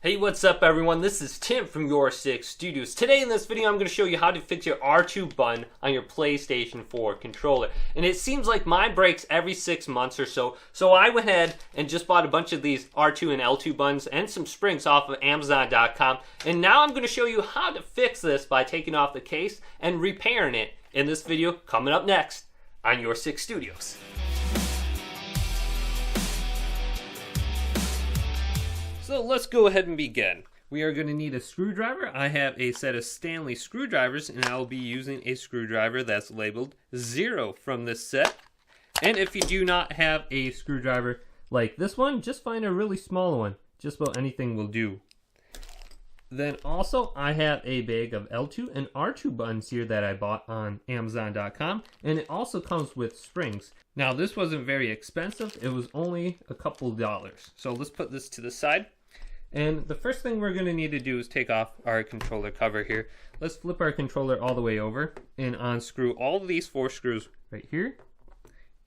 Hey, what's up everyone? This is Tim from YourSixGaming. Today in this video I'm going to show you how to fix your R2 button on your PlayStation 4 controller. And it seems like mine breaks every 6 months or so, so I went ahead and just bought a bunch of these R2 and L2 buttons and some springs off of Amazon.com. And now I'm going to show you how to fix this by taking off the case and repairing it in this video coming up next on YourSixGaming. So let's go ahead and begin. We are going to need a screwdriver. I have a set of Stanley screwdrivers and I'll be using a screwdriver that's labeled 0 from this set. And if you do not have a screwdriver like this one, just find a really small one. Just about anything will do. Then also I have a bag of L2 and R2 buttons here that I bought on Amazon.com, and it also comes with springs. Now this wasn't very expensive, it was only a couple dollars. So let's put this to the side. And the first thing we're going to need to do is take off our controller cover here. Let's flip our controller all the way over and unscrew all of these 4 screws right here,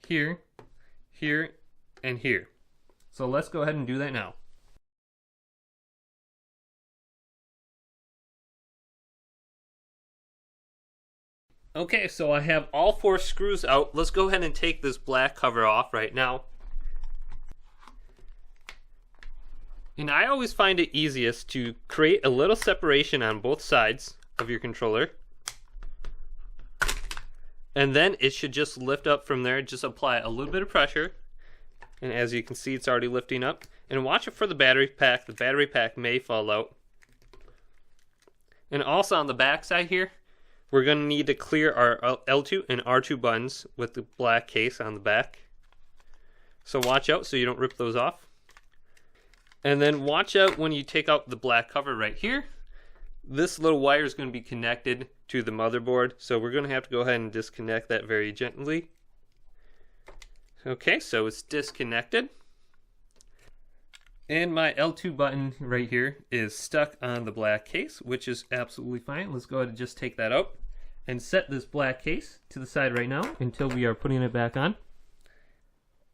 here, here, and here. So let's go ahead and do that now. Okay, so I have all 4 screws out. Let's go ahead and take this black cover off right now. And I always find it easiest to create a little separation on both sides of your controller. And then it should just lift up from there. Just apply a little bit of pressure. And as you can see, it's already lifting up. And watch it for the battery pack. The battery pack may fall out. And also on the back side here, we're going to need to clear our L2 and R2 buttons with the black case on the back. So watch out so you don't rip those off. And then watch out when you take out the black cover right here. This little wire is going to be connected to the motherboard, so we're going to have to go ahead and disconnect that very gently. Okay, so it's disconnected. And my L2 button right here is stuck on the black case, which is absolutely fine. Let's go ahead and just take that out and set this black case to the side right now until we are putting it back on.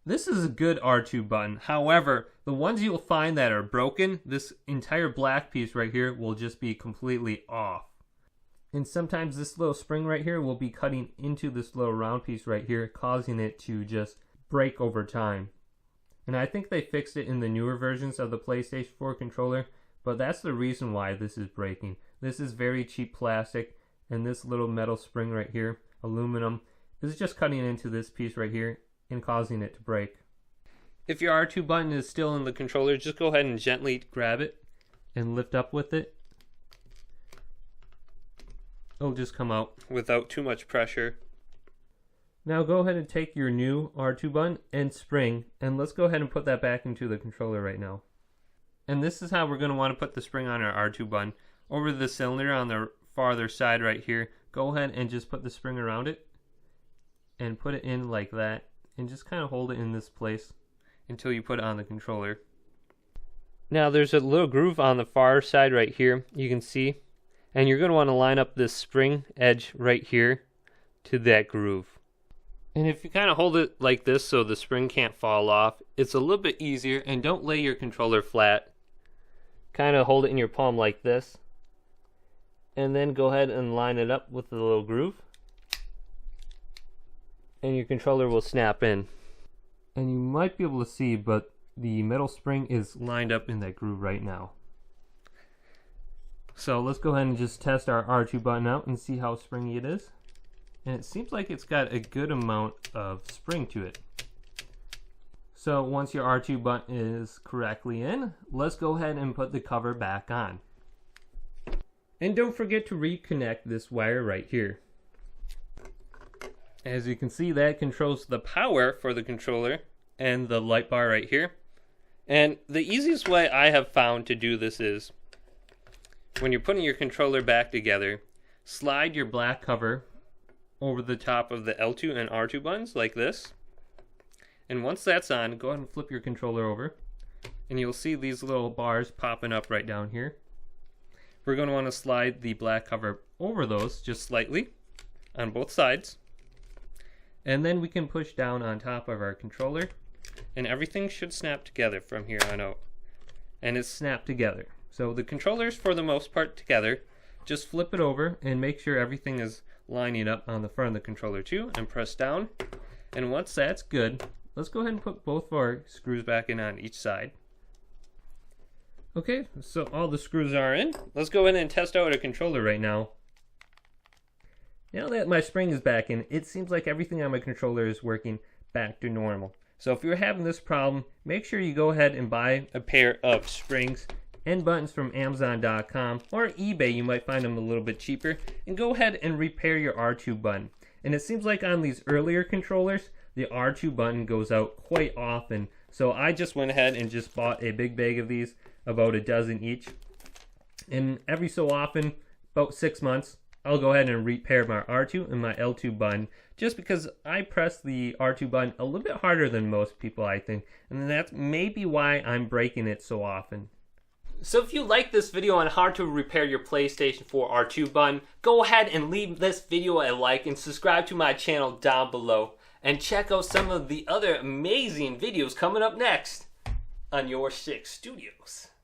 This is a good R2 button. However, the ones you'll find that are broken, this entire black piece right here will just be completely off. And sometimes this little spring right here will be cutting into this little round piece right here, causing it to just break over time. And I think they fixed it in the newer versions of the PlayStation 4 controller, but that's the reason why this is breaking. This is very cheap plastic, and this little metal spring right here, aluminum, is just cutting into this piece right here and causing it to break. If your R2 button is still in the controller, just go ahead and gently grab it and lift up with it. It'll just come out without too much pressure. Now go ahead and take your new R2 button and spring, and let's go ahead and put that back into the controller right now. And this is how we're going to want to put the spring on our R2 button. Over the cylinder on the farther side right here, go ahead and just put the spring around it and put it in like that. And just kind of hold it in this place until you put it on the controller. Now there's a little groove on the far side right here, you can see. And you're going to want to line up this spring edge right here to that groove. And if you kind of hold it like this so the spring can't fall off, it's a little bit easier. And don't lay your controller flat. Kind of hold it in your palm like this. And then go ahead and line it up with the little groove. And your controller will snap in. And you might be able to see, but the metal spring is lined up in that groove right now. So let's go ahead and just test our R2 button out and see how springy it is. And it seems like it's got a good amount of spring to it. So once your R2 button is correctly in, let's go ahead and put the cover back on. And don't forget to reconnect this wire right here. As you can see, that controls the power for the controller and the light bar right here. And the easiest way I have found to do this is, when you're putting your controller back together, slide your black cover over the top of the L2 and R2 buttons like this. And once that's on, go ahead and flip your controller over. And you'll see these little bars popping up right down here. We're going to want to slide the black cover over those just slightly on both sides. And then we can push down on top of our controller and everything should snap together from here on out. And it's snapped together. So the controller's for the most part together. Just flip it over and make sure everything is lining up on the front of the controller too, and press down. And once that's good, let's go ahead and put both of our screws back in on each side. Okay, so all the screws are in. Let's go ahead and test out a controller right now. Now that my spring is back in, it seems like everything on my controller is working back to normal. So if you're having this problem, make sure you go ahead and buy a pair of springs and buttons from Amazon.com or eBay. You might find them a little bit cheaper, and go ahead and repair your R2 button. And it seems like on these earlier controllers, the R2 button goes out quite often. So I just went ahead and just bought a big bag of these, about a dozen each. And every so often, about 6 months, I'll go ahead and repair my R2 and my L2 button, just because I press the R2 button a little bit harder than most people, I think. And that's maybe why I'm breaking it so often. So if you like this video on how to repair your PlayStation 4 R2 button, go ahead and leave this video a like and subscribe to my channel down below. And check out some of the other amazing videos coming up next on YourSixStudios.